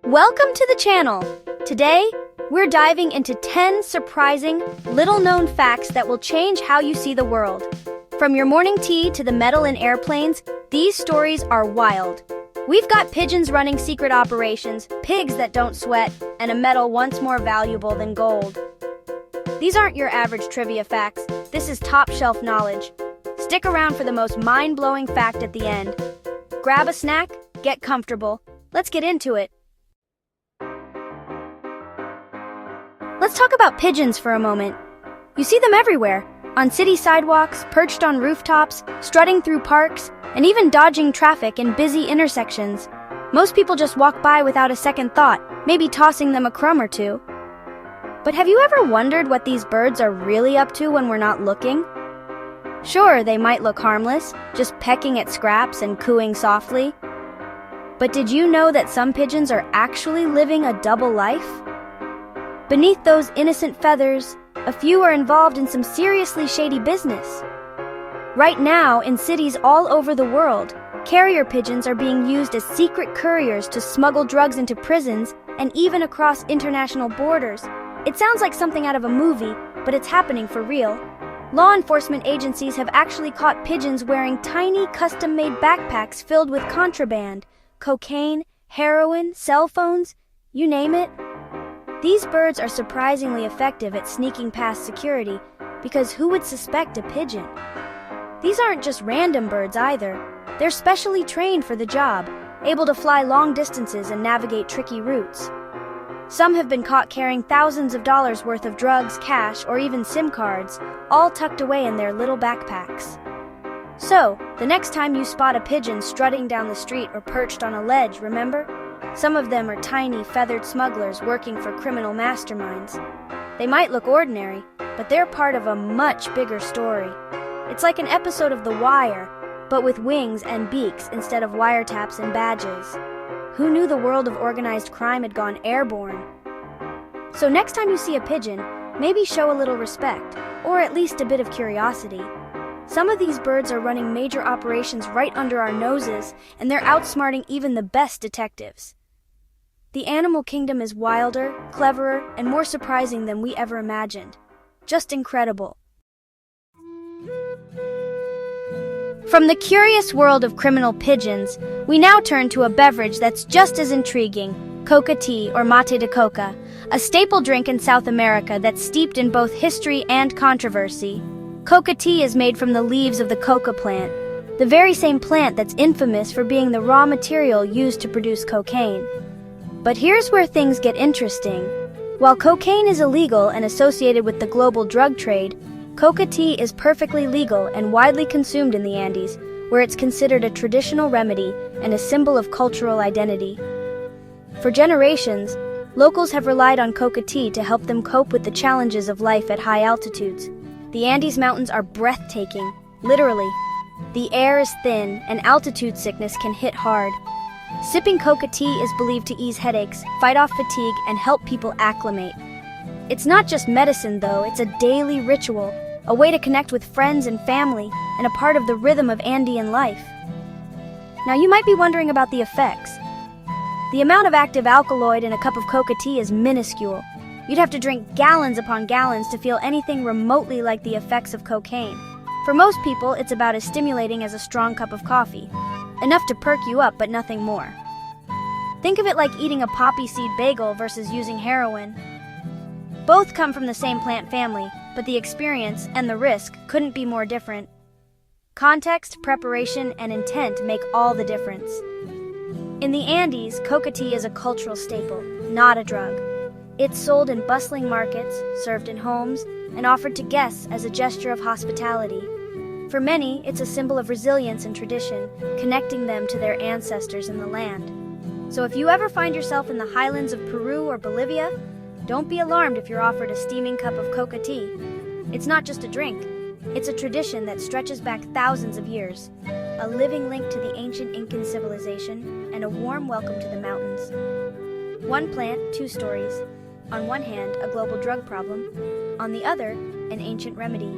Welcome to the channel. Today, we're diving into 10 surprising, little-known facts that will change how you see the world. From your morning tea to the metal in airplanes, these stories are wild. We've got pigeons running secret operations, pigs that don't sweat, and a metal once more valuable than gold. These aren't your average trivia facts. This is top-shelf knowledge. Stick around for the most mind-blowing fact at the end. Grab a snack, get comfortable. Let's get into it. Let's talk about pigeons for a moment. You see them everywhere, on city sidewalks, perched on rooftops, strutting through parks, and even dodging traffic in busy intersections. Most people just walk by without a second thought, maybe tossing them a crumb or two. But have you ever wondered what these birds are really up to when we're not looking? Sure, they might look harmless, just pecking at scraps and cooing softly. But did you know that some pigeons are actually living a double life? Beneath those innocent feathers, a few are involved in some seriously shady business. Right now, in cities all over the world, carrier pigeons are being used as secret couriers to smuggle drugs into prisons and even across international borders. It sounds like something out of a movie, but it's happening for real. Law enforcement agencies have actually caught pigeons wearing tiny, custom-made backpacks filled with contraband, cocaine, heroin, cell phones, you name it. These birds are surprisingly effective at sneaking past security, because who would suspect a pigeon? These aren't just random birds either. They're specially trained for the job, able to fly long distances and navigate tricky routes. Some have been caught carrying thousands of dollars worth of drugs, cash, or even SIM cards, all tucked away in their little backpacks. So, the next time you spot a pigeon strutting down the street or perched on a ledge, remember? Some of them are tiny, feathered smugglers working for criminal masterminds. They might look ordinary, but they're part of a much bigger story. It's like an episode of The Wire, but with wings and beaks instead of wiretaps and badges. Who knew the world of organized crime had gone airborne? So next time you see a pigeon, maybe show a little respect, or at least a bit of curiosity. Some of these birds are running major operations right under our noses, and they're outsmarting even the best detectives. The animal kingdom is wilder, cleverer, and more surprising than we ever imagined. Just incredible. From the curious world of criminal pigeons, we now turn to a beverage that's just as intriguing, coca tea or mate de coca, a staple drink in South America that's steeped in both history and controversy. Coca tea is made from the leaves of the coca plant, the very same plant that's infamous for being the raw material used to produce cocaine. But here's where things get interesting. While cocaine is illegal and associated with the global drug trade, coca tea is perfectly legal and widely consumed in the Andes, where it's considered a traditional remedy and a symbol of cultural identity. For generations, locals have relied on coca tea to help them cope with the challenges of life at high altitudes. The Andes Mountains are breathtaking, literally. The air is thin, and altitude sickness can hit hard. Sipping coca tea is believed to ease headaches, fight off fatigue, and help people acclimate. It's not just medicine, though, it's a daily ritual, a way to connect with friends and family, and a part of the rhythm of Andean life. Now, you might be wondering about the effects. The amount of active alkaloid in a cup of coca tea is minuscule. You'd have to drink gallons upon gallons to feel anything remotely like the effects of cocaine. For most people, it's about as stimulating as a strong cup of coffee. Enough to perk you up, but nothing more. Think of it like eating a poppy seed bagel versus using heroin. Both come from the same plant family, but the experience and the risk couldn't be more different. Context, preparation, and intent make all the difference. In the Andes, coca tea is a cultural staple, not a drug. It's sold in bustling markets, served in homes, and offered to guests as a gesture of hospitality. For many, it's a symbol of resilience and tradition, connecting them to their ancestors in the land. So if you ever find yourself in the highlands of Peru or Bolivia, don't be alarmed if you're offered a steaming cup of coca tea. It's not just a drink. It's a tradition that stretches back thousands of years, a living link to the ancient Incan civilization, and a warm welcome to the mountains. One plant, two stories. On one hand, a global drug problem. On the other, an ancient remedy.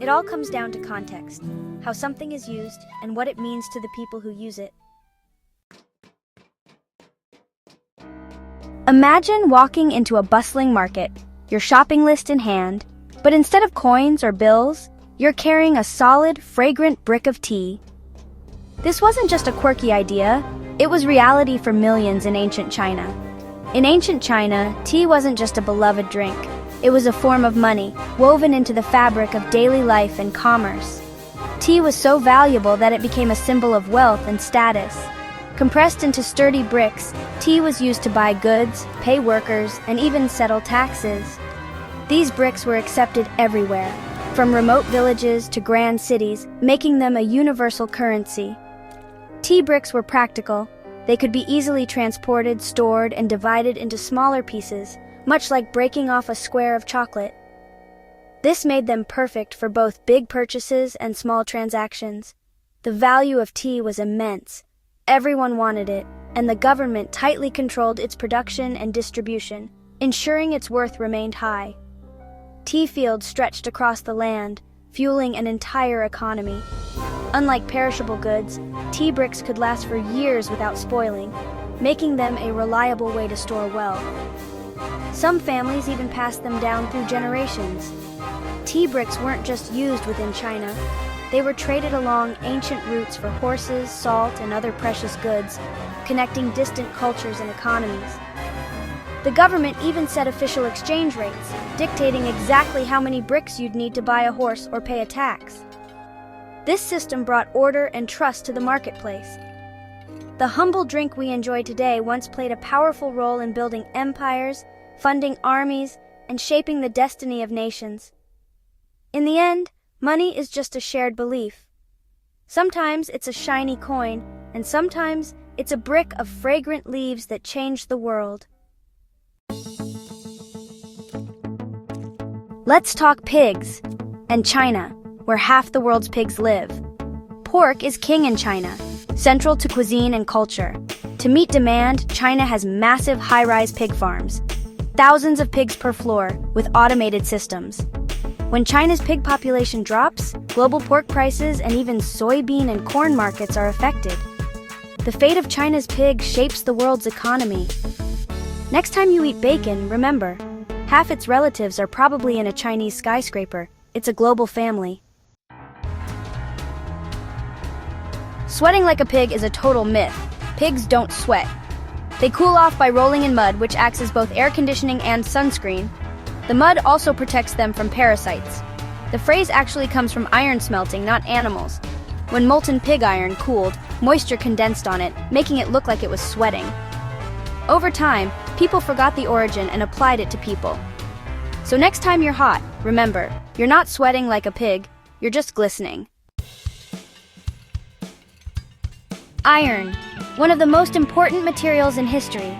It all comes down to context, how something is used, and what it means to the people who use it. Imagine walking into a bustling market, your shopping list in hand, but instead of coins or bills, you're carrying a solid, fragrant brick of tea. This wasn't just a quirky idea, it was reality for millions in ancient China. In ancient China, tea wasn't just a beloved drink. It was a form of money, woven into the fabric of daily life and commerce. Tea was so valuable that it became a symbol of wealth and status. Compressed into sturdy bricks, tea was used to buy goods, pay workers, and even settle taxes. These bricks were accepted everywhere, from remote villages to grand cities, making them a universal currency. Tea bricks were practical. They could be easily transported, stored, and divided into smaller pieces, much like breaking off a square of chocolate. This made them perfect for both big purchases and small transactions. The value of tea was immense. Everyone wanted it, and the government tightly controlled its production and distribution, ensuring its worth remained high. Tea fields stretched across the land, fueling an entire economy. Unlike perishable goods, tea bricks could last for years without spoiling, making them a reliable way to store wealth. Some families even passed them down through generations. Tea bricks weren't just used within China. They were traded along ancient routes for horses, salt, and other precious goods, connecting distant cultures and economies. The government even set official exchange rates, dictating exactly how many bricks you'd need to buy a horse or pay a tax. This system brought order and trust to the marketplace. The humble drink we enjoy today once played a powerful role in building empires, funding armies, and shaping the destiny of nations. In the end, money is just a shared belief. Sometimes it's a shiny coin, and sometimes it's a brick of fragrant leaves that change the world. Let's talk pigs and China, where half the world's pigs live. Pork is king in China, central to cuisine and culture. To meet demand, China has massive high-rise pig farms, thousands of pigs per floor, with automated systems. When China's pig population drops, global pork prices and even soybean and corn markets are affected. The fate of China's pig shapes the world's economy. Next time you eat bacon, remember, half its relatives are probably in a Chinese skyscraper. It's a global family. Sweating like a pig is a total myth. Pigs don't sweat. They cool off by rolling in mud, which acts as both air conditioning and sunscreen. The mud also protects them from parasites. The phrase actually comes from iron smelting, not animals. When molten pig iron cooled, moisture condensed on it, making it look like it was sweating. Over time, people forgot the origin and applied it to people. So next time you're hot, remember, you're not sweating like a pig, you're just glistening. Iron, one of the most important materials in history.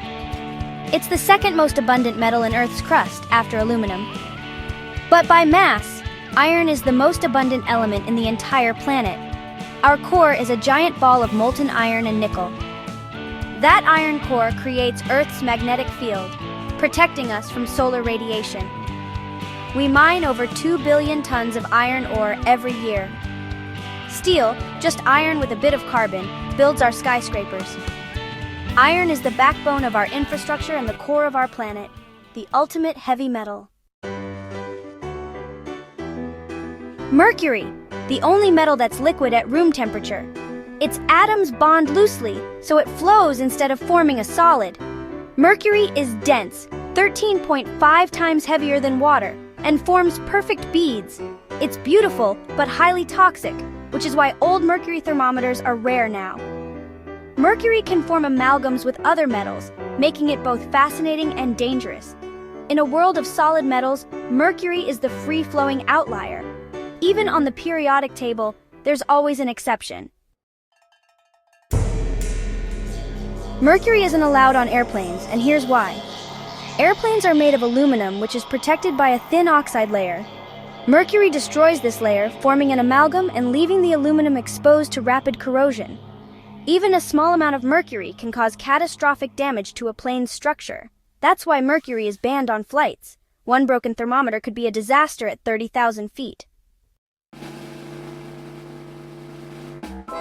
It's the second most abundant metal in Earth's crust after aluminum. But by mass, iron is the most abundant element in the entire planet. Our core is a giant ball of molten iron and nickel. That iron core creates Earth's magnetic field, protecting us from solar radiation. We mine over 2 billion tons of iron ore every year. Steel, just iron with a bit of carbon, builds our skyscrapers. Iron is the backbone of our infrastructure and the core of our planet, the ultimate heavy metal. Mercury, the only metal that's liquid at room temperature. Its atoms bond loosely, so it flows instead of forming a solid. Mercury is dense, 13.5 times heavier than water, and forms perfect beads. It's beautiful, but highly toxic, which is why old mercury thermometers are rare now. Mercury can form amalgams with other metals, making it both fascinating and dangerous. In a world of solid metals, mercury is the free-flowing outlier. Even on the periodic table, there's always an exception. Mercury isn't allowed on airplanes, and here's why. Airplanes are made of aluminum, which is protected by a thin oxide layer. Mercury destroys this layer, forming an amalgam and leaving the aluminum exposed to rapid corrosion. Even a small amount of mercury can cause catastrophic damage to a plane's structure. That's why mercury is banned on flights. One broken thermometer could be a disaster at 30,000 feet.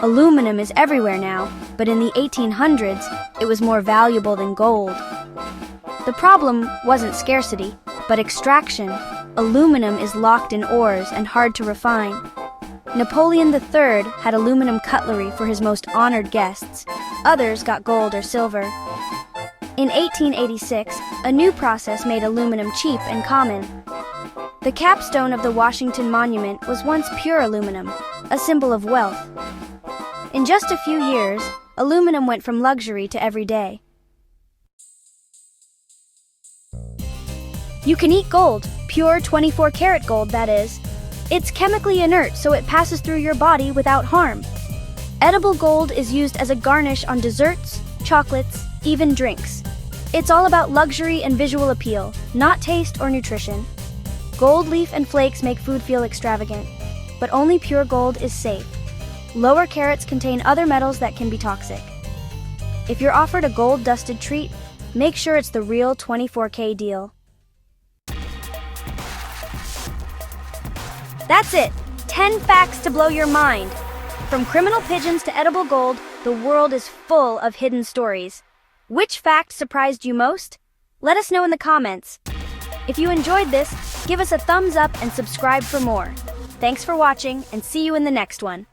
Aluminum is everywhere now, but in the 1800s, it was more valuable than gold. The problem wasn't scarcity, but extraction. Aluminum is locked in ores and hard to refine. Napoleon III had aluminum cutlery for his most honored guests. Others got gold or silver. In 1886, a new process made aluminum cheap and common. The capstone of the Washington Monument was once pure aluminum, a symbol of wealth. In just a few years, aluminum went from luxury to everyday. You can eat gold, pure 24-karat gold, that is. It's chemically inert, so it passes through your body without harm. Edible gold is used as a garnish on desserts, chocolates, even drinks. It's all about luxury and visual appeal, not taste or nutrition. Gold leaf and flakes make food feel extravagant, but only pure gold is safe. Lower carats contain other metals that can be toxic. If you're offered a gold-dusted treat, make sure it's the real 24K deal. That's it! 10 facts to blow your mind. From criminal pigeons to edible gold, the world is full of hidden stories. Which fact surprised you most? Let us know in the comments. If you enjoyed this, give us a thumbs up and subscribe for more. Thanks for watching, and see you in the next one.